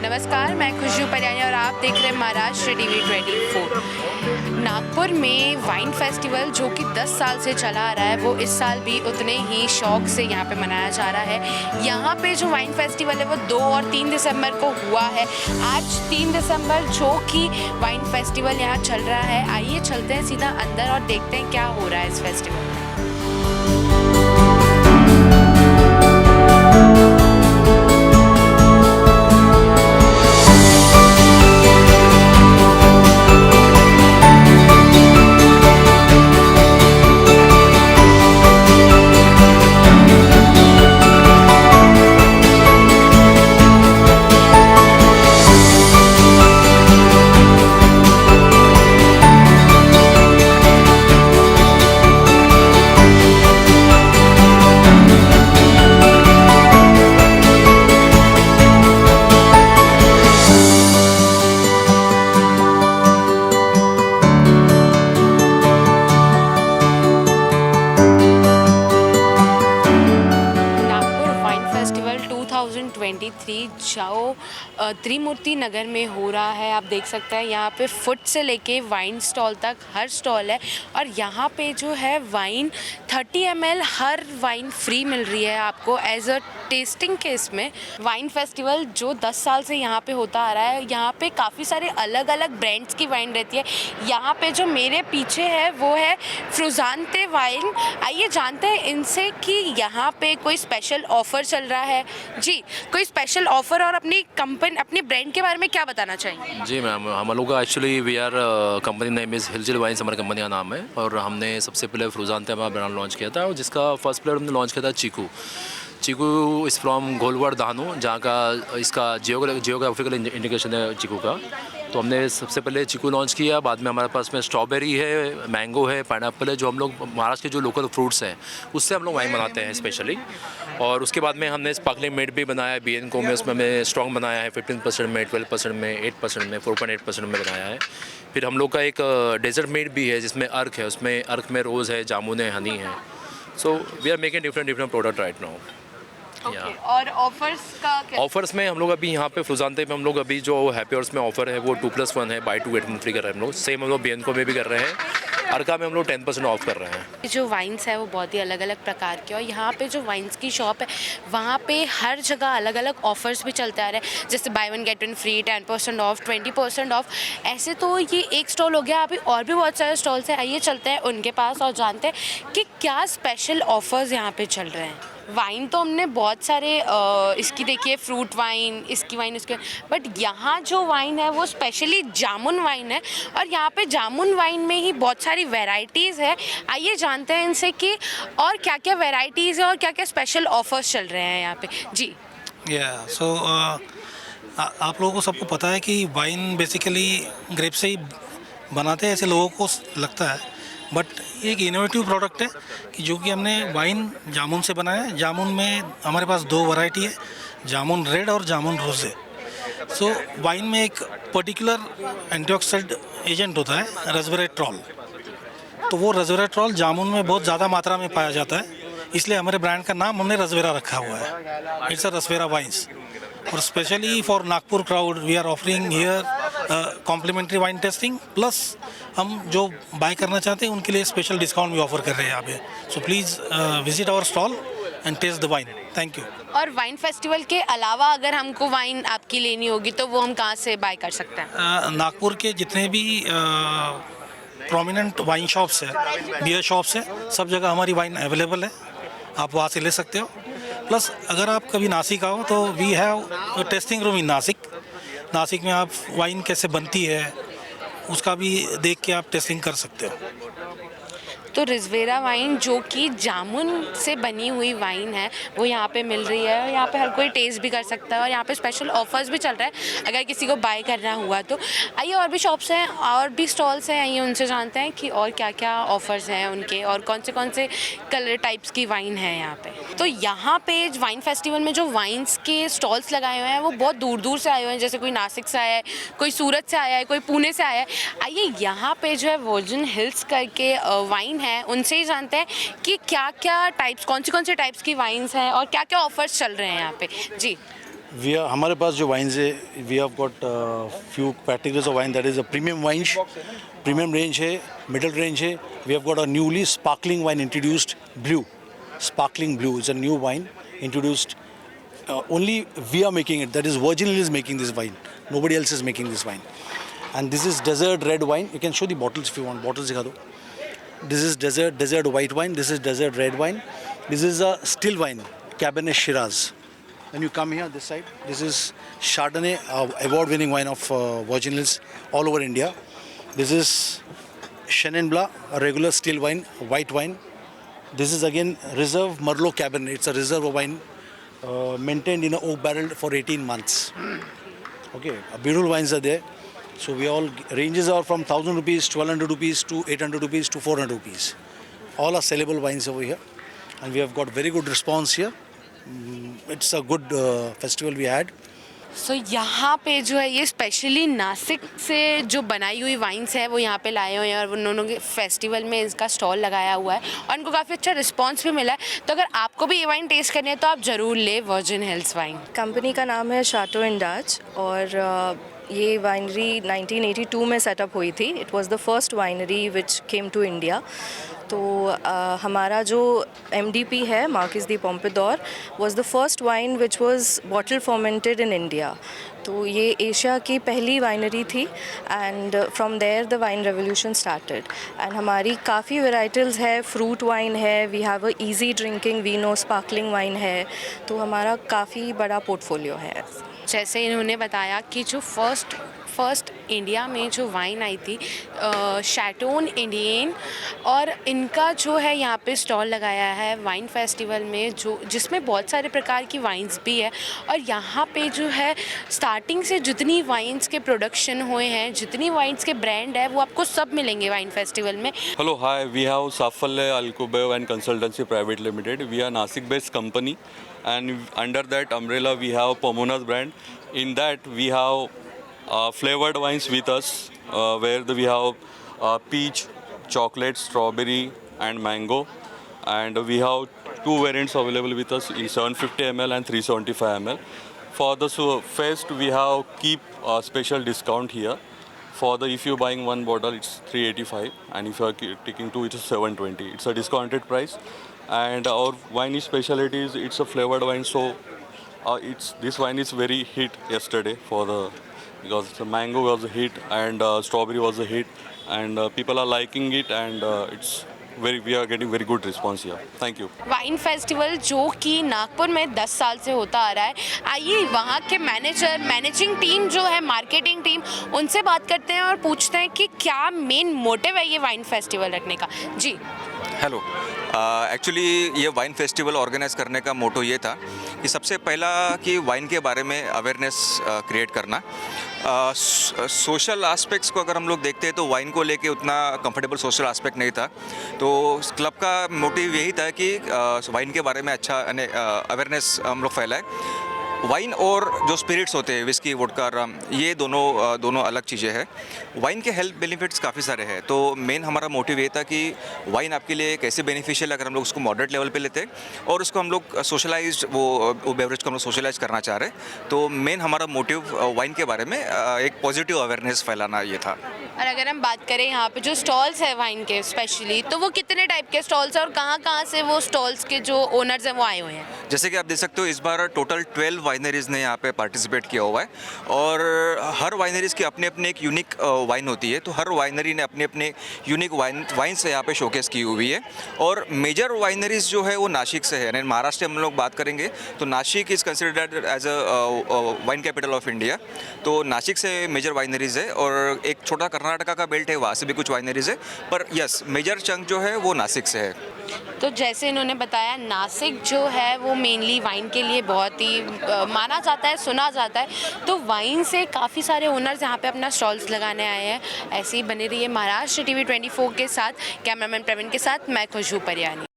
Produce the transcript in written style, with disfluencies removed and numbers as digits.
नमस्कार, मैं खुशबू परियानी और आप देख रहे हैं महाराष्ट्र टीवी 24। नागपुर में वाइन फेस्टिवल जो कि 10 साल से चला आ रहा है, वो इस साल भी उतने ही शौक से यहाँ पे मनाया जा रहा है। यहाँ पे जो वाइन फेस्टिवल है वो 2 और 3 दिसंबर को हुआ है। आज 3 दिसंबर जो कि वाइन फेस्टिवल यहाँ चल रहा है। आइए चलते हैं सीधा अंदर और देखते हैं क्या हो रहा है इस फेस्टिवल में। जाओ त्रिमूर्ति नगर में हो रहा है। आप देख सकते हैं यहाँ पे फूड से लेके वाइन स्टॉल तक हर स्टॉल है और यहाँ पे जो है वाइन 30 ml हर वाइन फ्री मिल रही है आपको एज अ टेस्टिंग के। इसमें वाइन फेस्टिवल जो 10 साल से यहाँ पे होता आ रहा है, यहाँ पे काफ़ी सारे अलग अलग ब्रांड्स की वाइन रहती है। यहाँ पे जो मेरे पीछे है वो है फ्रुजानते वाइन। आइए जानते हैं इनसे कि यहाँ पे कोई स्पेशल ऑफर चल रहा है। जी, कोई स्पेशल ऑफर और अपनी कंपनी अपनी ब्रांड के बारे में क्या बताना चाहेंगे? जी मैम, हम लोग का actually we are company name is Hillchill wines, हमारी कंपनी का नाम है। और हमने सबसे पहले फ्रुजानते हमारा ब्रांड लॉन्च किया था और जिसका फर्स्ट फ्लेवर हमने लॉन्च किया था चीकू इज़ फ्रॉम घोलवड दहानू, जहाँ का इसका जियोग्राफिकल इंडिकेशन है चीकू का। तो हमने सबसे पहले चीकू लॉन्च किया। बाद में हमारे पास में स्ट्रॉबेरी है, मैंगो है, पाइनएप्पल है, जो हम लोग महाराष्ट्र के जो लोकल फ्रूट्स हैं उससे हम लोग वाइन बनाते हैं स्पेशली। और उसके बाद में हमने स्पार्कलिंग मेड भी बनाया है BNCO में। उसमें हमने स्ट्रॉन्ग बनाया है 15% में, 12% में, 8% में, 4.8% में बनाया है। फिर हम लोग का एक डेजर्ट मेड भी है जिसमें अर्क है, उसमें अर्क में रोज़ है, जामुन है, हनी है। So we are making different product right now. और ऑफर्स का क्या? ऑफर्स में हम लोग अभी यहाँ पे फ्रुजानते में हम लोग अभी जो हैप्पी आवर्स में ऑफर है वो 2+1 है, बाय 2 गेट 1 फ्री कर रहे हैं हम लोग। सेम हम लोग BNCO में भी कर रहे हैं। अर्का में हम लोग 10% ऑफ कर रहे हैं। जो वाइन्स है वो बहुत ही अलग अलग प्रकार के और यहाँ पे जो वाइन्स की शॉप है वहाँ पे हर जगह अलग अलग ऑफर्स भी चलते आ रहे हैं, जैसे buy 1 get 1 free, 10% off, 20% off. ऐसे तो ये एक स्टॉल हो गया, अभी और भी बहुत सारे स्टॉल्स हैं। आइए चलते हैं उनके पास और जानते हैं कि क्या स्पेशल ऑफर्स यहाँ पे चल रहे हैं। वाइन तो हमने बहुत सारे इसकी देखिए, फ्रूट वाइन, इसकी वाइन, इसके, बट यहाँ जो वाइन है वो स्पेशली जामुन वाइन है और यहाँ पे जामुन वाइन में ही बहुत सारी वैरायटीज़ है। आइए जानते हैं इनसे कि और क्या क्या वैरायटीज़ है और क्या क्या स्पेशल ऑफर्स चल रहे हैं यहाँ पे। जी सो आप लोगों को सबको पता है कि वाइन बेसिकली ग्रेप से ही बनाते हैं, ऐसे लोगों को लगता है, बट एक इनोवेटिव प्रोडक्ट है कि जो कि हमने वाइन जामुन से बनाया है। जामुन में हमारे पास 2 वैरायटी है, जामुन रेड और जामुन रोज़े। सो वाइन में एक पर्टिकुलर एंटीऑक्सीडेंट एजेंट होता है, रेस्वेराट्रॉल। तो वो रेस्वेराट्रॉल जामुन में बहुत ज़्यादा मात्रा में पाया जाता है, इसलिए हमारे ब्रांड का नाम हमने रेस्वेरा रखा हुआ है। It's a Resvera wines. और specially for Nagpur crowd we are offering here complimentary wine tasting, plus हम जो बाय करना चाहते हैं उनके लिए स्पेशल डिस्काउंट भी ऑफर कर रहे हैं यहाँ पे। So please visit our stall and taste the wine. Thank you. और वाइन फेस्टिवल के अलावा अगर हमको वाइन आपकी लेनी होगी तो वो हम कहाँ से बाय कर सकते हैं? नागपुर के जितने भी प्रोमिनेंट वाइन शॉप्स है, बियर शॉप्स है, सब जगह हमारी वाइन अवेलेबल है, आप वहाँ से ले सकते हो। प्लस अगर आप कभी नासिक आओ तो we have tasting room in Nashik में आप वाइन कैसे बनती है उसका भी देख के आप टेस्टिंग कर सकते हो। तो रेस्वेरा वाइन जो कि जामुन से बनी हुई वाइन है वो यहाँ पे मिल रही है और यहाँ पे हर कोई टेस्ट भी कर सकता है और यहाँ पे स्पेशल ऑफर्स भी चल रहा है अगर किसी को बाय करना हुआ तो। आइए और भी शॉप्स हैं और भी स्टॉल्स हैं, आइए उनसे जानते हैं कि और क्या क्या ऑफर्स हैं उनके और कौन से कलर टाइप्स की वाइन है यहाँ पे। तो यहाँ पे वाइन फेस्टिवल में जो वाइन्स के स्टॉल्स लगाए हुए हैं वो बहुत दूर दूर से आए हुए हैं, जैसे कोई नासिक से आया है, कोई सूरत से आया है, कोई पुणे से आया है। आइए यहाँ पे जो है वर्जिन हिल्स करके वाइन है उनसे ही जानते हैं कि क्या क्या टाइप्स, कौन से टाइप्स की वाइन्स हैं और क्या क्या ऑफर्स चल रहे हैं यहाँ पे। जी हमारे पास जो वाइन्स है, we have got few categories of wine, that is a premium wines, premium range है, मिडिल रेंज है. We have got a newly sparkling wine introduced, blue, sparkling blue is a new wine introduced. Only we are making it, that is Virgin Hill is making this wine, nobody else is making this wine. And this is desert red wine. You can show the bottles if you want. Bottles दिखा दो. This is desert white wine, this is desert red wine, this is a still wine, Cabernet Shiraz. When you come here this side, this is Chardonnay, award winning wine of Virgin Hills all over India. This is Chenin Blanc, a regular still wine, white wine. This is again Reserve Merlot Cabernet. It's a reserve wine maintained in an oak barrel for 18 months. Okay, beautiful wines are there. So we all ranges are from 1,000 rupees, 1,200 rupees to 800 rupees to 400 rupees. All are sellable wines over here, and we have got very good response here. It's a good festival we had. सो यहाँ पे जो है ये specially Nashik से जो बनाई हुई wines है वो यहाँ पे लाए हुए हैं और उन्होंने के फेस्टिवल में इसका स्टॉल लगाया हुआ है और उनको काफ़ी अच्छा रिस्पांस भी मिला है. तो अगर आपको भी ये वाइन टेस्ट करनी है तो आप ज़रूर ले वर्जिन हिल्स वाइन. कंपनी का नाम है शाटो इंडाच और ये वाइनरी 1982 में सेटअप हुई थी. It was the first winery which came to India. तो हमारा जो MDP है, Marquis de Pompadour, was the first wine which was bottle fermented in India. तो ये एशिया की पहली वाइनरी थी and from there the wine revolution started. And हमारी काफ़ी वेराइटीज़ है, फ्रूट वाइन है, we have a easy drinking vino sparkling wine है. तो हमारा काफ़ी बड़ा पोर्टफोलियो है. जैसे इन्होंने बताया कि जो फर्स्ट इंडिया में जो वाइन आई थी शैटोन इंडियन, और इनका जो है यहाँ पे स्टॉल लगाया है वाइन फेस्टिवल में जो जिसमें बहुत सारे प्रकार की वाइन्स भी है. और यहाँ पे जो है स्टार्टिंग से जितनी वाइन्स के प्रोडक्शन हुए हैं, जितनी वाइन्स के ब्रांड है वो आपको सब मिलेंगे वाइन फेस्टिवल में. Hello, hi. We have Safalle Alkubev and Consultancy Private Limited. We are Nasik-based company, and under that umbrella we have Pomona's brand. In that we have flavored wines with us, where we have peach, chocolate, strawberry, and mango. And we have two variants available with us in 750 ml and 375 ml. For the fest, we have keep a special discount here. For the if you're buying one bottle, it's 385, and if you're taking two, it's 720. It's a discounted price, and our wine specialty is it's a flavored wine. So this wine is very hit yesterday because the mango was a hit and strawberry was a hit, and people are liking it, and we are getting very good response here. Thank you. Wine festival जो कि नागपुर में 10 साल से होता आ रहा है. आइए वहाँ के मैनेजिंग टीम जो है, मार्केटिंग टीम, उनसे बात करते हैं और पूछते हैं कि क्या मेन मोटिव है ये वाइन फेस्टिवल रखने का. जी हेलो. एक्चुअली ये वाइन फेस्टिवल ऑर्गेनाइज करने का मोटो ये था कि सबसे पहला कि वाइन के बारे में अवेयरनेस क्रिएट करना. सोशल एस्पेक्ट्स को अगर हम लोग देखते हैं तो वाइन को लेके उतना कंफर्टेबल सोशल एस्पेक्ट नहीं था. तो क्लब का मोटिव यही था कि वाइन के बारे में अच्छा अवेयरनेस हम लोग फैलाएं. वाइन और जो स्पिरिट्स होते हैं, विस्की, वोडका, रम, ये दोनों अलग चीज़ें हैं. वाइन के हेल्थ बेनिफिट्स काफ़ी सारे हैं. तो मेन हमारा मोटिव ये था कि वाइन आपके लिए कैसे बेनिफिशियल अगर हम लोग उसको मॉडरेट लेवल पे लेते हैं और उसको हम लोग सोशलाइज वो बेवरेज को हम लोग सोशलाइज करना चाह रहे हैं. तो मेन हमारा मोटिव वाइन के बारे में एक पॉजिटिव अवेयरनेस फैलाना ये था. और अगर हम बात करें यहाँ पे जो स्टॉल्स है वाइन के स्पेशली, तो वो कितने टाइप के स्टॉल्स हैं और कहाँ से वो स्टॉल्स के जो ओनर्स हैं वो आए हुए हैं? जैसे कि आप देख सकते हो इस बार टोटल 12 वाइनरीज़ ने यहाँ पे पार्टिसिपेट किया हुआ है और हर वाइनरीज़ की अपनी अपनी एक यूनिक वाइन होती है. तो हर वाइनरी ने अपने अपने यूनिक वाइन्स यहाँ पे शोकेस की हुई है. और मेजर वाइनरीज़ जो है वो नासिक से है. यानी महाराष्ट्र में हम लोग बात करेंगे तो Nashik is considered as a wine capital of India. तो नासिक से मेजर वाइनरीज़ है और एक छोटा कर्नाटका का बेल्ट है, वहाँ से भी कुछ वाइनरीज़ है. पर यस, मेजर चंक जो है वो नासिक से है. तो जैसे इन्होंने बताया, नासिक जो है वो मेनली वाइन के लिए बहुत ही माना जाता है, सुना जाता है. तो वाइन से काफ़ी सारे ओनर्स यहाँ पे अपना स्टॉल्स लगाने आए हैं. ऐसे ही बने रहिए महाराष्ट्र TV 24 के साथ. कैमरामैन प्रवीण के साथ मैं खुशबू परियानी.